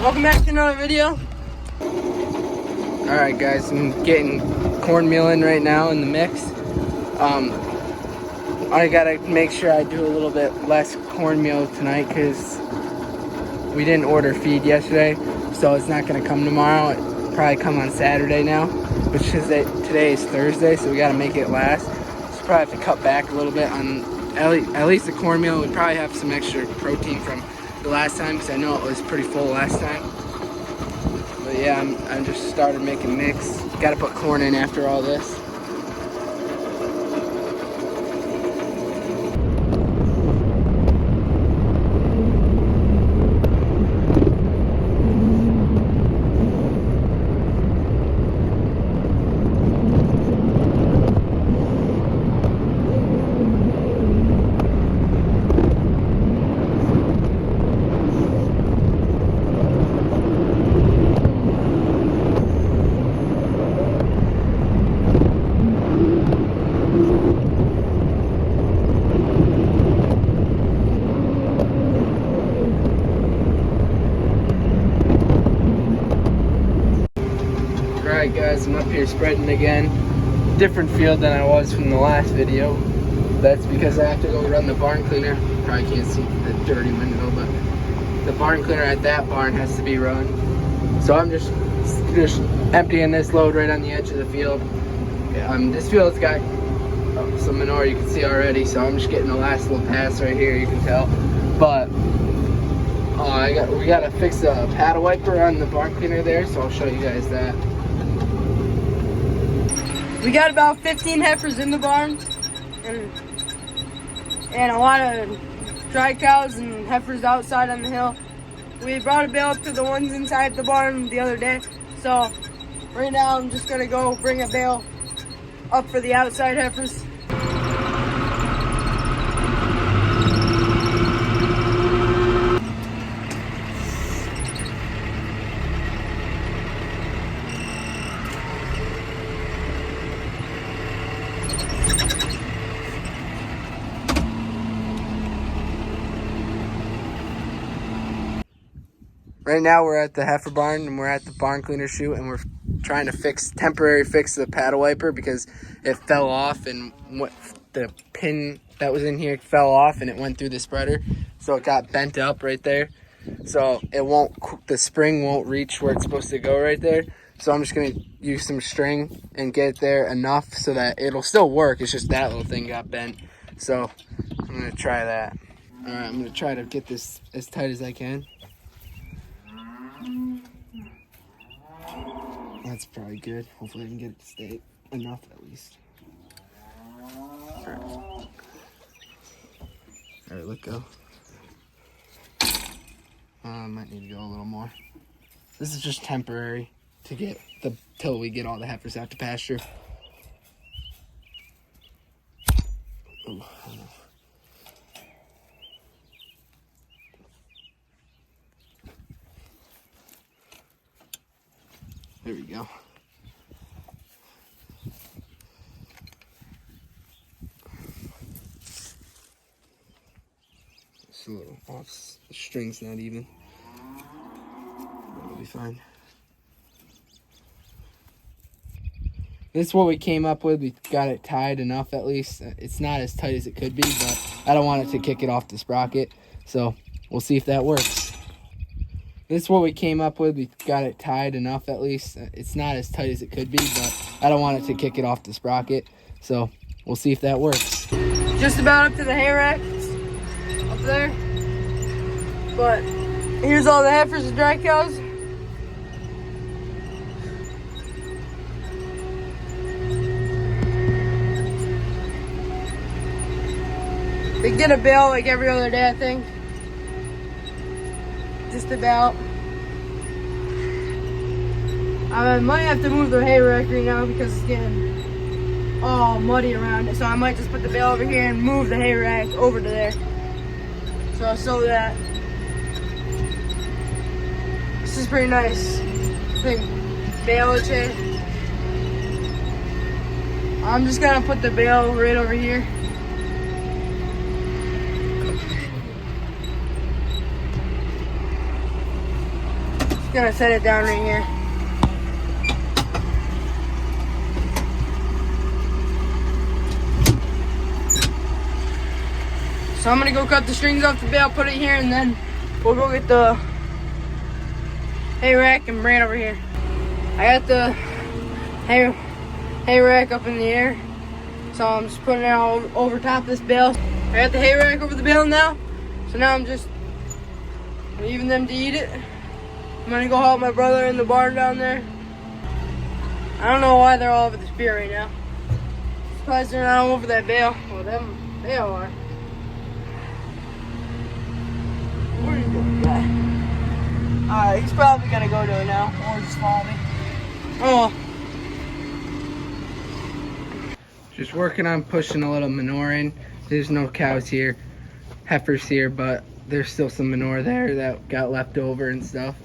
Welcome back to another video. Alright guys, I'm getting cornmeal in right now in the mix. I gotta make sure I do a little bit less cornmeal tonight because we didn't order feed yesterday, so it's not gonna come tomorrow. It'll probably come on Saturday now, which is today is Thursday, so we gotta make it last. So probably have to cut back a little bit on at least the cornmeal. We probably have some extra protein from the last time because I know it was pretty full last time. But yeah, I'm just started making mix. Gotta put corn in after all this. Alright guys, I'm up here spreading again. Different field than I was from the last video. That's because I have to go run the barn cleaner. Probably can't see the dirty window, but the barn cleaner at that barn has to be run. So I'm just emptying this load right on the edge of the field. This field's got some manure you can see already, so I'm just getting the last little pass right here, you can tell. But we gotta fix a paddle wiper on the barn cleaner there, so I'll show you guys that. We got about 15 heifers in the barn, and a lot of dry cows and heifers outside on the hill. We brought a bale up to the ones inside the barn the other day, so right now I'm just gonna go bring a bale up for the outside heifers. Right now we're at the heifer barn and we're at the barn cleaner chute and we're trying to temporary fix the paddle wiper because it fell off and the pin that was in here fell off and it went through the spreader, so it got bent up right there. So the spring won't reach where it's supposed to go right there. So I'm just gonna use some string and get it there enough so that it'll still work. It's just that little thing got bent. So I'm gonna try that. All right, I'm gonna try to get this as tight as I can. That's probably good. Hopefully I can get it to stay enough at least. All right, let go. I might need to go a little more. This is just temporary to get till we get all the heifers out to pasture. Oh, I know. There we go. It's a little off. The string's not even. That'll be fine. This is what we came up with. We got it tied enough at least. It's not as tight as it could be, but I don't want it to kick it off the sprocket. So we'll see if that works. This is what we came up with. We got it tied enough at least. It's not as tight as it could be, but I don't want it to kick it off the sprocket. So we'll see if that works. Just about up to the hay rack up there. But here's all the heifers and dry cows. They get a bale like every other day, I think. Just about. I might have to move the hay rack right now because it's getting all muddy around it. So I might just put the bale over here and move the hay rack over to there. So that this is pretty nice. Big baleage hay. I'm just gonna put the bale right over here. Just gonna set it down right here. So I'm gonna go cut the strings off the bale, put it here, and then we'll go get the hay rack and bring it over here. I got the hay rack up in the air, so I'm just putting it all over top of this bale. I got the hay rack over the bale now, so now I'm just leaving them to eat it. I'm gonna go help my brother in the barn down there. I don't know why they're all over the spear right now. Surprised they're not all over that bale. Well, they all are. What are you doing, guy? He's probably gonna go to it now, or just follow me. Oh. Just working on pushing a little manure in. There's no cows here, heifers here, but there's still some manure there that got left over and stuff.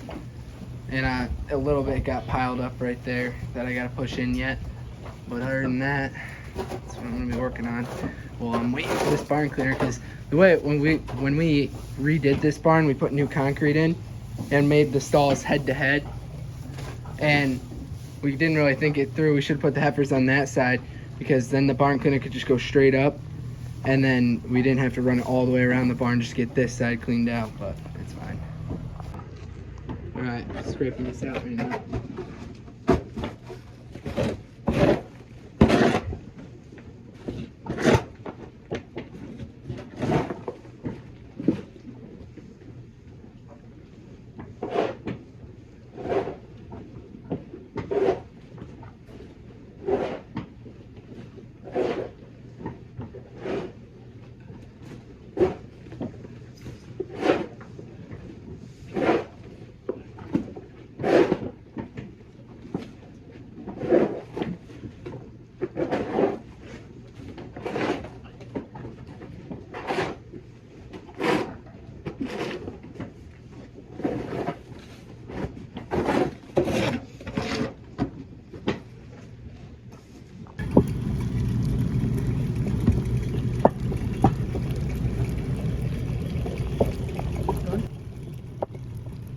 And a little bit got piled up right there that I gotta push in yet. But other than that, that's what I'm gonna be working on. Well, I'm waiting for this barn cleaner because the way when we redid this barn, we put new concrete in and made the stalls head to head, and we didn't really think it through. We should have put the heifers on that side because then the barn cleaner could just go straight up, and then we didn't have to run it all the way around the barn just to get this side cleaned out. But it's fine. All right, scraping this out right now.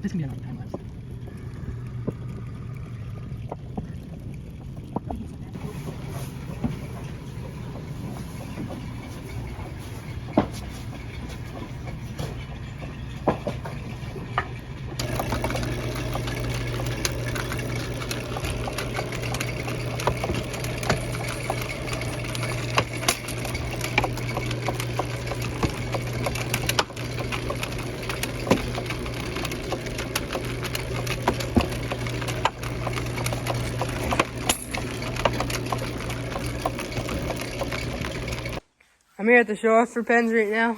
This can be enough time lapse. I'm here at the show off for pens right now.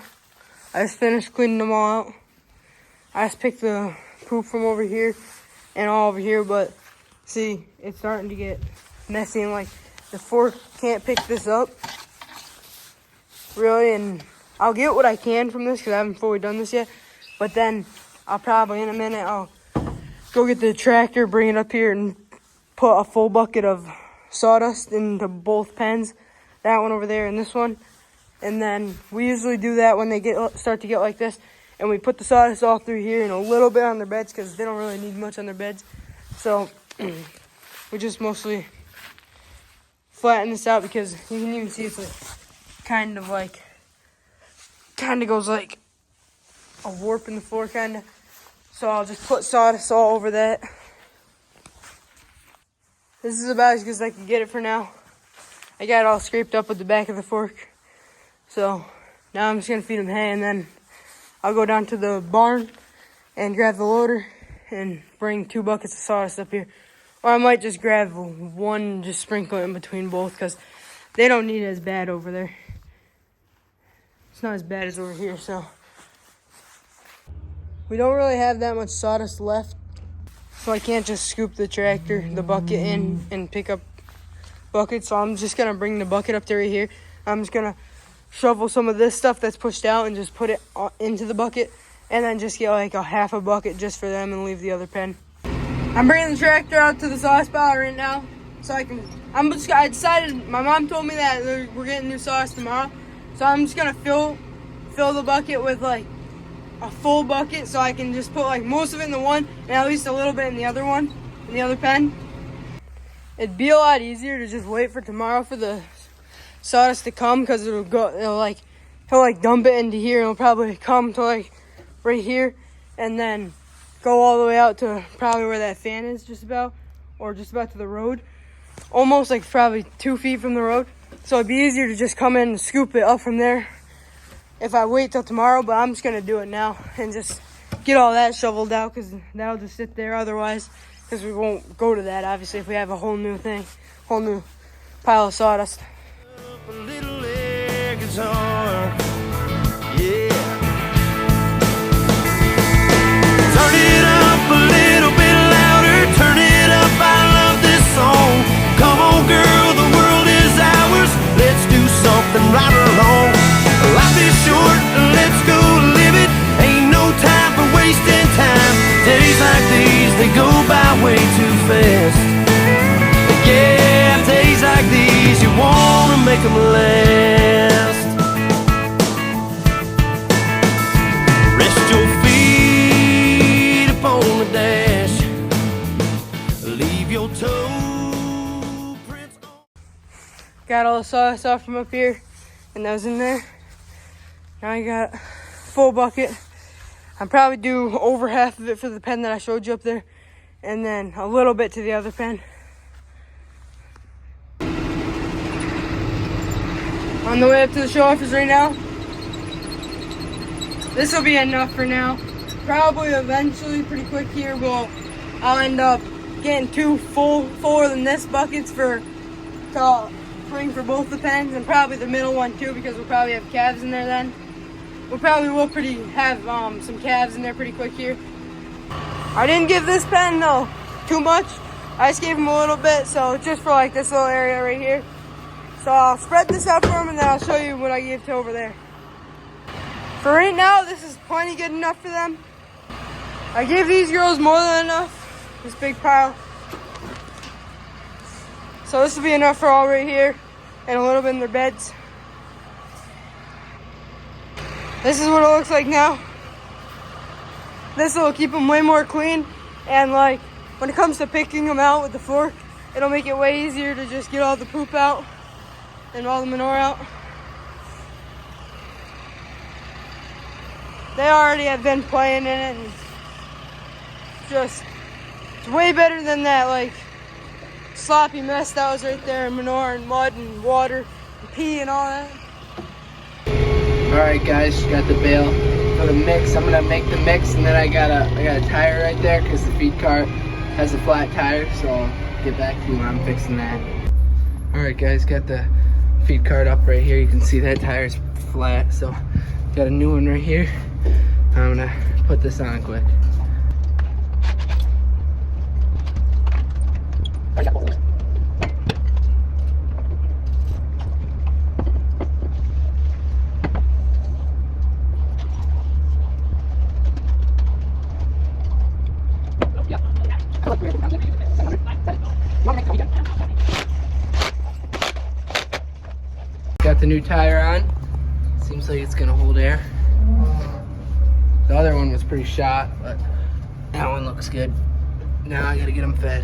I just finished cleaning them all out. I just picked the poop from over here and all over here, but see, it's starting to get messy and like the fork can't pick this up really, and I'll get what I can from this because I haven't fully done this yet, but then I'll probably in a minute I'll go get the tractor, bring it up here and put a full bucket of sawdust into both pens, that one over there and this one. And then we usually do that when they start to get like this, and we put the sawdust all through here and a little bit on their beds because they don't really need much on their beds. So we just mostly flatten this out because you can even see it's like kind of goes like a warp in the floor kind of. So I'll just put sawdust all over that. This is about as good as I can get it for now. I got it all scraped up with the back of the fork. So now I'm just gonna feed them hay, and then I'll go down to the barn and grab the loader and bring 2 buckets of sawdust up here. Or I might just grab one, just sprinkle it in between both because they don't need it as bad over there. It's not as bad as over here, so. We don't really have that much sawdust left, so I can't just scoop the bucket in and pick up buckets. So I'm just gonna bring the bucket up to right here. I'm just gonna shovel some of this stuff that's pushed out and just put it into the bucket, and then just get like a half a bucket just for them and leave the other pen. I'm bringing the tractor out to the sawdust pile right now so I decided, my mom told me that we're getting new sawdust tomorrow, so I'm just gonna fill the bucket with like a full bucket so I can just put like most of it in the one and at least a little bit in the other one, in the other pen. It'd be a lot easier to just wait for tomorrow for the sawdust to come, because he'll dump it into here and it'll probably come to like right here and then go all the way out to probably where that fan is, just about to the road, almost like probably 2 feet from the road. So it'd be easier to just come in and scoop it up from there if I wait till tomorrow, but I'm just gonna do it now and just get all that shoveled out, because that'll just sit there otherwise, because we won't go to that obviously if we have a whole new pile of sawdust. A little air guitar, yeah. Turn it up a little bit louder, turn it up, I love this song. Come on girl, the world is ours, let's do something right along. Life is short, let's go live it, ain't no time for wasting time. Days like these, they go by way too fast. Yeah, days like these, you wanna make them last. Rest your feet upon the dash, leave your toe prints on. Got all the sawdust off from up here, and that was in there. Now I got full bucket. I'll probably do over half of it for the pen that I showed you up there, and then a little bit to the other pen. On the way up to the show office right now. This will be enough for now. Probably eventually, pretty quick here, I'll end up getting 2 fuller than this buckets to bring for both the pens, and probably the middle one too, because we'll probably have calves in there then. We probably will have some calves in there pretty quick here. I didn't give this pen though too much. I just gave him a little bit, so just for like this little area right here. So I'll spread this out for him, and then I'll show you what I gave to over there. For right now, this is plenty good enough for them. I gave these girls more than enough, this big pile. So this will be enough for all right here, and a little bit in their beds. This is what it looks like now. This will keep them way more clean, and like when it comes to picking them out with the fork, it'll make it way easier to just get all the poop out and all the manure out. They already have been playing in it, and it's way better than that like sloppy mess that was right there, and manure and mud and water and pee and all that. Alright guys, got the bale for the mix. I'm gonna make the mix, and then I got a tire right there because the feed cart has a flat tire, so I'll get back to you when I'm fixing that. Alright guys, got the feed cart up right here. You can see that tire's flat, so got a new one right here. I'm gonna put this on quick. Got the new tire on. Seems like it's gonna hold air. The other one was pretty shot, but that one looks good. Now I gotta get them fed.